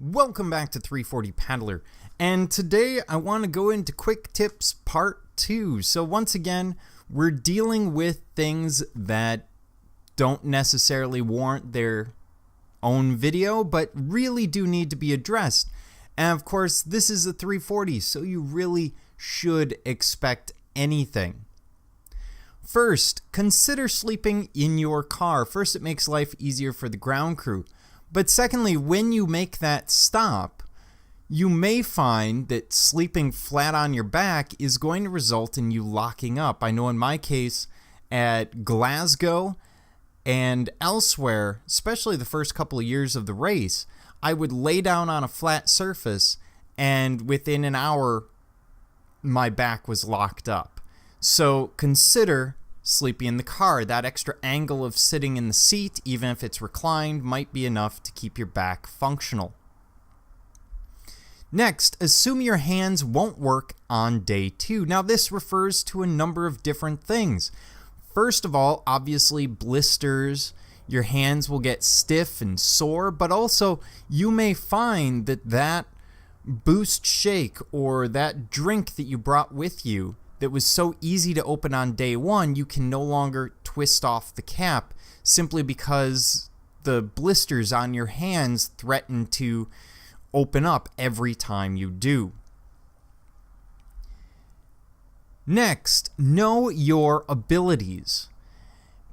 Welcome back to 340 Paddler, and today I want to go into quick tips part 2. So once again, we're dealing with things that don't necessarily warrant their own video, but really do need to be addressed. And of course, this is a 340, so you really should expect anything. First, consider sleeping in your car. First, it makes life easier for the ground crew. But secondly, when you make that stop, you may find that sleeping flat on your back is going to result in you locking up. I know in my case, at Glasgow and elsewhere, especially the first couple of years of the race, I would lay down on a flat surface and within an hour, my back was locked up. So consider sleeping in the car. That extra angle of sitting in the seat, even if it's reclined, might be enough to keep your back functional. Next, assume your hands won't work on day 2. Now, this refers to a number of different things. First of all, obviously blisters. Your hands will get stiff and sore, but also you may find that boost shake or that drink that you brought with you that was so easy to open on day 1, you can no longer twist off the cap simply because the blisters on your hands threaten to open up every time you do. Next, know your abilities.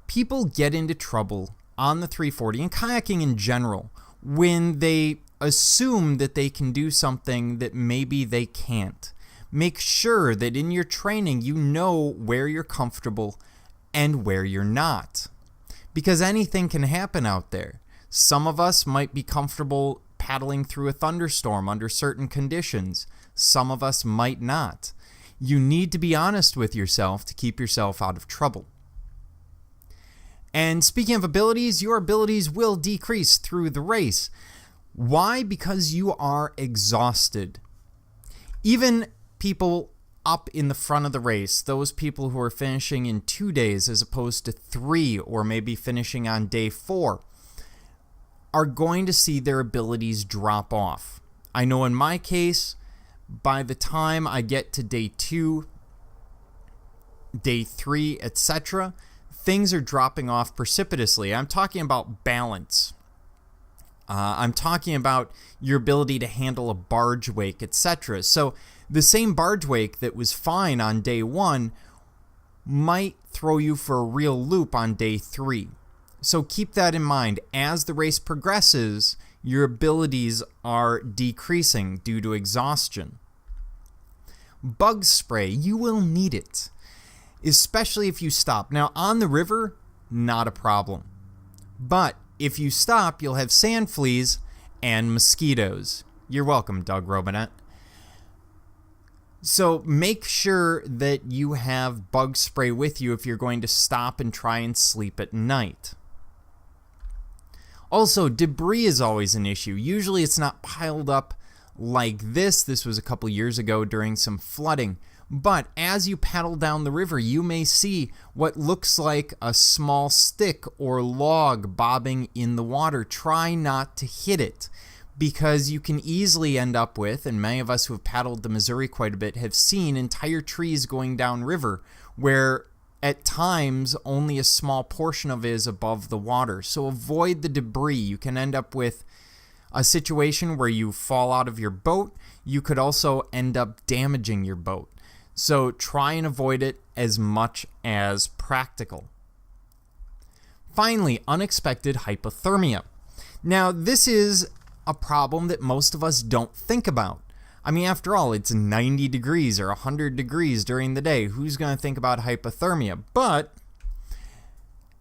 People get into trouble on the 340 and kayaking in general when they assume that they can do something that maybe they can't. Make sure that in your training you know where you're comfortable and where you're not. Because anything can happen out there. Some of us might be comfortable paddling through a thunderstorm under certain conditions. Some of us might not. You need to be honest with yourself to keep yourself out of trouble. And speaking of abilities, your abilities will decrease through the race. Why? Because you are exhausted. Even people up in the front of the race, those people who are finishing in 2 days as opposed to 3 or maybe finishing on day 4, are going to see their abilities drop off. I know in my case, by the time I get to day 2, day 3, etc., things are dropping off precipitously. I'm talking about balance. I'm talking about your ability to handle a barge wake, etc. So the same barge wake that was fine on day 1 might throw you for a real loop on day 3. So keep that in mind. As the race progresses, your abilities are decreasing due to exhaustion. Bug spray, you will need it, especially if you stop. Now, on the river, not a problem. But if you stop, you'll have sand fleas and mosquitoes. You're welcome, Doug Robinet. So make sure that you have bug spray with you if you're going to stop and try and sleep at night. Also, debris is always an issue. Usually it's not piled up like this. This was a couple years ago during some flooding. But as you paddle down the river, you may see what looks like a small stick or log bobbing in the water. Try not to hit it, because you can easily end up with, and many of us who have paddled the Missouri quite a bit have seen entire trees going down river where at times only a small portion of it is above the water. So avoid the debris. You can end up with a situation where you fall out of your boat. You could also end up damaging your boat. So try and avoid it as much as practical. Finally, unexpected hypothermia. Now, this is a problem that most of us don't think about. I mean, after all, it's 90 degrees or 100 degrees during the day. Who's going to think about hypothermia? But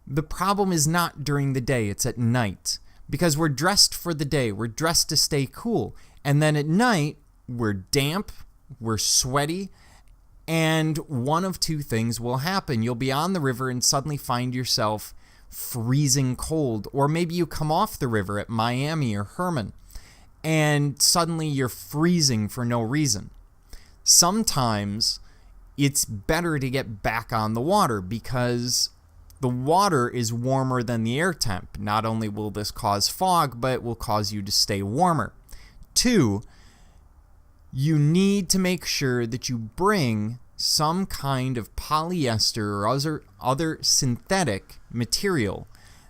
the problem is not during the day, it's at night. Because we're dressed for the day, we're dressed to stay cool. And then at night, we're damp, we're sweaty, and one of two things will happen. You'll be on the river and suddenly find yourself freezing cold. Or maybe you come off the river at Miami or Herman and suddenly you're freezing for no reason. Sometimes it's better to get back on the water because the water is warmer than the air temp. Not only will this cause fog, but it will cause you to stay warmer. 2, you need to make sure that you bring some kind of polyester or other synthetic material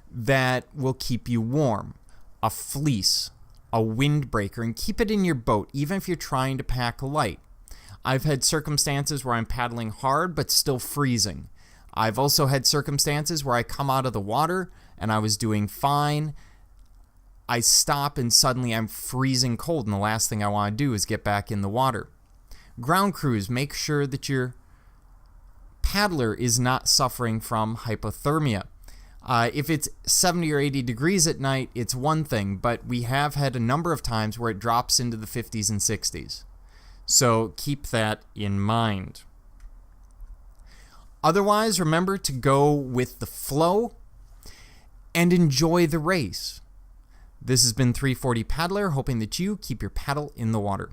that will keep you warm. A fleece, a windbreaker, and keep it in your boat, even if you're trying to pack light. I've had circumstances where I'm paddling hard but still freezing. I've also had circumstances where I come out of the water and I was doing fine. I stop and suddenly I'm freezing cold, and the last thing I want to do is get back in the water. Ground crews, make sure that your paddler is not suffering from hypothermia. If it's 70 or 80 degrees at night, it's one thing, but we have had a number of times where it drops into the 50s and 60s. So keep that in mind. Otherwise, remember to go with the flow and enjoy the race. This has been 340 Paddler, hoping that you keep your paddle in the water.